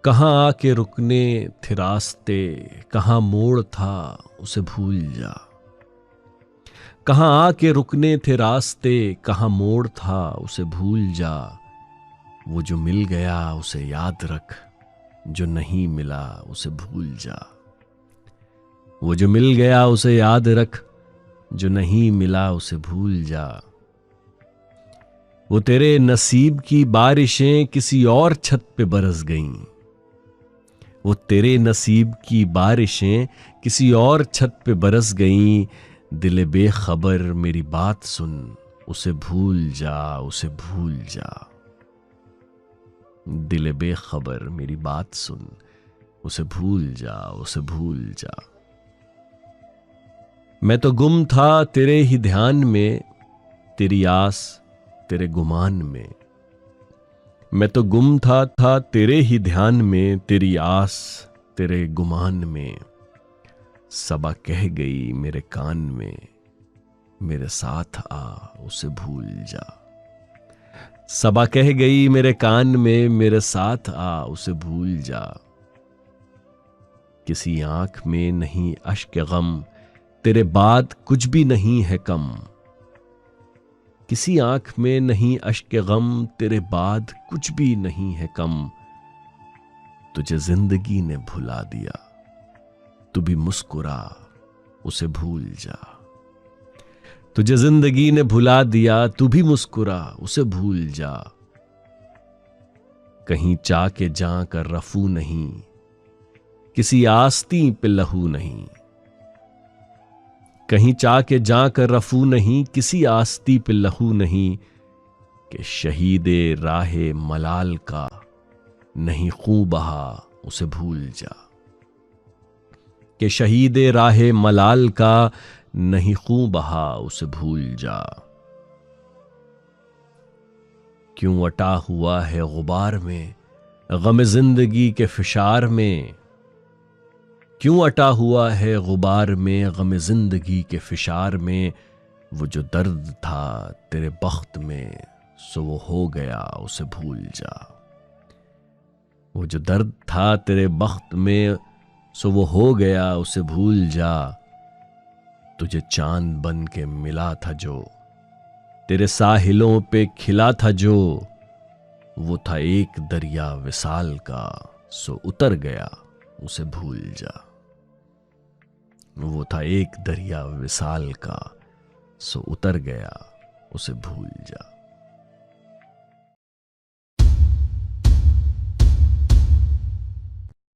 कहाँ आके रुकने थे रास्ते, कहाँ मोड़ था उसे भूल जा। कहाँ आके रुकने थे रास्ते, कहाँ मोड़ था उसे भूल जा। वो जो मिल गया उसे याद रख, जो नहीं मिला उसे भूल जा। वो जो मिल गया उसे याद रख, जो नहीं मिला उसे भूल जा। वो तेरे नसीब की बारिशें किसी और छत पे बरस गईं। वो तेरे नसीब की बारिशें किसी और छत पे बरस गईं। दिले बेखबर मेरी बात सुन, उसे भूल जा, उसे भूल जा। दिले बेखबर मेरी बात सुन, उसे भूल जा, उसे भूल जा। मैं तो गुम था तेरे ही ध्यान में, तेरी आस तेरे गुमान में। मैं तो गुम था तेरे ही ध्यान में, तेरी आस तेरे गुमान में। सबा कह गई मेरे कान में, मेरे साथ आ उसे भूल जा। सबा कह गई मेरे कान में, मेरे साथ आ उसे भूल जा। किसी आंख में नहीं अश्क गम, तेरे बाद कुछ भी नहीं है कम। किसी आंख में नहीं अश्क गम, तेरे बाद कुछ भी नहीं है कम। तुझे जिंदगी ने भुला दिया, तू भी मुस्कुरा उसे भूल जा। तुझे जिंदगी ने भुला दिया, तू भी मुस्कुरा उसे भूल जा। कहीं चाके जा कर रफू नहीं, किसी आस्ती पे लहू नहीं। कहीं चाके जा कर रफू नहीं, किसी आस्ती पे लहू नहीं। कि शहीदे राहे मलाल का नहीं खून बहा उसे भूल जा। कि शहीदे राहे मलाल का नहीं खून बहा उसे भूल जा। क्यों अटा हुआ है गुबार में गम जिंदगी के फिशार में। क्यों अटा हुआ है गुबार में गम जिंदगी के फिशार में। वो जो दर्द था तेरे बख्त में, सो वो हो गया उसे भूल जा। वो जो दर्द था तेरे बख्त में, सो वो हो गया उसे भूल जा। तुझे चांद बन के मिला था जो, तेरे साहिलों पे खिला था जो। वो था एक दरिया विसाल का, सो उतर गया उसे भूल जा। वो था एक दरिया विसाल का, सो उतर गया उसे भूल जा।